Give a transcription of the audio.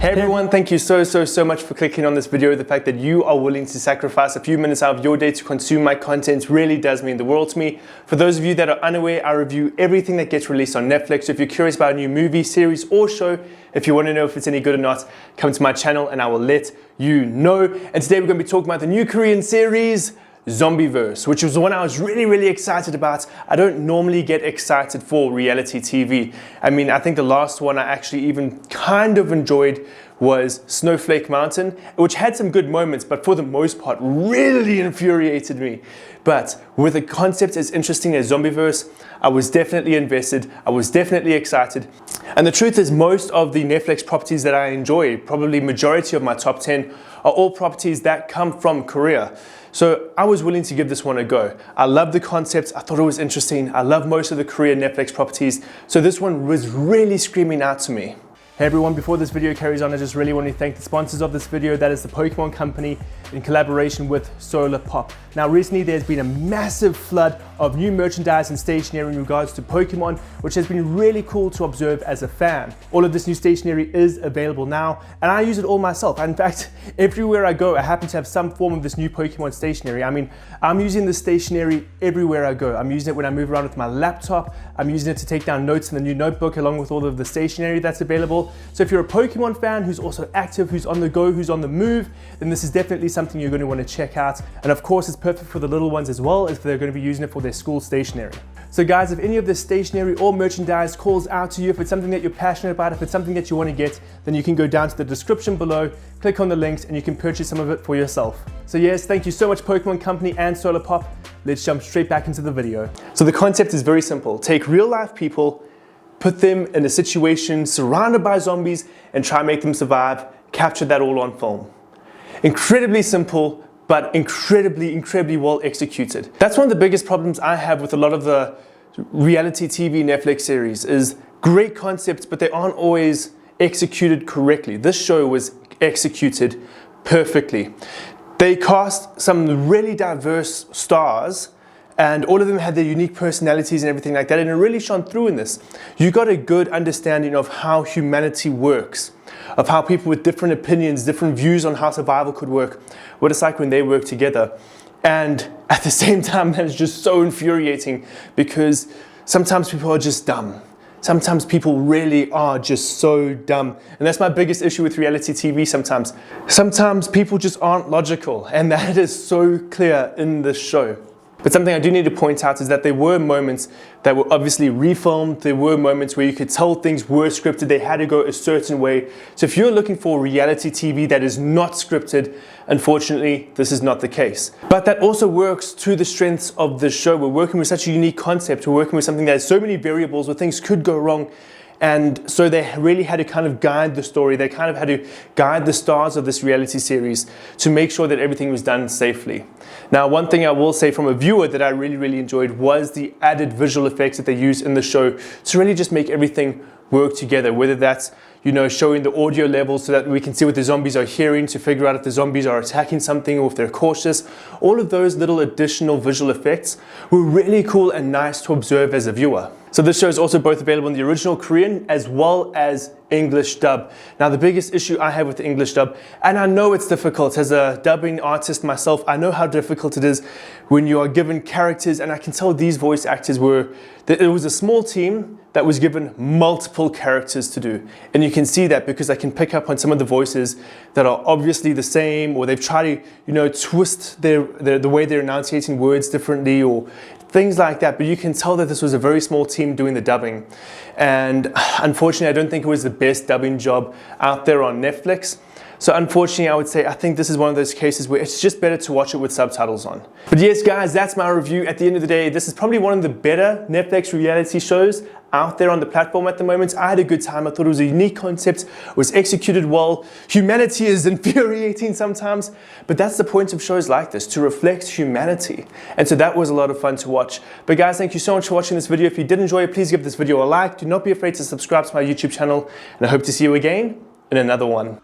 Hey everyone, thank you so much for clicking on this video. The fact that you are willing to sacrifice a few minutes out of your day to consume my content really does mean the world to me. For those of you that are unaware, I review everything that gets released on Netflix. So if you're curious about a new movie, series, or show, if you want to know if it's any good or not, come to my channel and I will let you know. And today we're going to be talking about the new Korean series, Zombieverse, which was the one I was really excited about. I don't normally get excited for reality TV. I mean, I think the last one I actually even kind of enjoyed was Snowflake Mountain, which had some good moments, but for the most part really infuriated me. But with a concept as interesting as Zombieverse, I was definitely invested, I was definitely excited. And the truth is, most of the Netflix properties that I enjoy, probably majority of my top 10, are all properties that come from Korea. So I was willing to give this one a go. I love the concept, I thought it was interesting, I love most of the Korean Netflix properties, so this one was really screaming out to me. Hey everyone, before this video carries on, I just really want to thank the sponsors of this video, that is the Pokemon Company in collaboration with Solar Pop. Now recently there's been a massive flood of new merchandise and stationery in regards to Pokemon, which has been really cool to observe as a fan. All of this new stationery is available now, and I use it all myself. In fact, everywhere I go, I happen to have some form of this new Pokemon stationery. I mean, I'm using this stationery everywhere I go. I'm using it when I move around with my laptop. I'm using it to take down notes in the new notebook, along with all of the stationery that's available. So if you're a Pokemon fan who's also active, who's on the go, who's on the move, then this is definitely something you're going to want to check out. And of course, it's perfect for the little ones as well, if they're going to be using it for their school stationery. So guys, if any of this stationery or merchandise calls out to you, if it's something that you're passionate about, if it's something that you want to get, then you can go down to the description below, click on the links, and you can purchase some of it for yourself. So yes, thank you so much Pokemon Company and Solar Pop. Let's jump straight back into the video. So the concept is very simple. Take real life people, put them in a situation surrounded by zombies, and try and make them survive, capture that all on film. Incredibly simple, but incredibly well executed. That's one of the biggest problems I have with a lot of the reality TV Netflix series, is great concepts, but they aren't always executed correctly. This show was executed perfectly. They cast some really diverse stars, and all of them had their unique personalities and everything like that, and it really shone through in this. You got a good understanding of how humanity works, of how people with different opinions, different views on how survival could work, what it's like when they work together. And at the same time, that is just so infuriating, because sometimes people are just dumb. Sometimes people really are just so dumb. And that's my biggest issue with reality TV sometimes. Sometimes people just aren't logical, and that is so clear in this show. But something I do need to point out is that there were moments that were obviously refilmed. There were moments where you could tell things were scripted. They had to go a certain way. So if you're looking for reality TV that is not scripted, unfortunately, this is not the case. But that also works to the strengths of the show. We're working with such a unique concept. We're working with something that has so many variables where things could go wrong. And so they really had to kind of guide the story. They kind of had to guide the stars of this reality series to make sure that everything was done safely. Now, one thing I will say from a viewer that I really enjoyed was the added visual effects that they used in the show to really just make everything work together, whether that's, you know, showing the audio levels so that we can see what the zombies are hearing to figure out if the zombies are attacking something or if they're cautious. All of those little additional visual effects were really cool and nice to observe as a viewer. So this show is also both available in the original Korean as well as English dub. Now the biggest issue I have with the English dub, and I know it's difficult as a dubbing artist myself, I know how difficult it is when you are given characters, and I can tell these voice actors it was a small team that was given multiple characters to do. And you can see that because I can pick up on some of the voices that are obviously the same, or they've tried to, you know, twist the way they're enunciating words differently, or things like that. But you can tell that this was a very small team doing the dubbing. And unfortunately, I don't think it was the best dubbing job out there on Netflix. So unfortunately, I would say I think this is one of those cases where it's just better to watch it with subtitles on. But yes, guys, that's my review. At the end of the day, this is probably one of the better Netflix reality shows out there on the platform at the moment. I had a good time. I thought it was a unique concept. It was executed well. Humanity is infuriating sometimes, but that's the point of shows like this, to reflect humanity. And so that was a lot of fun to watch. But guys, thank you so much for watching this video. If you did enjoy it, please give this video a like. Do not be afraid to subscribe to my YouTube channel, and I hope to see you again in another one.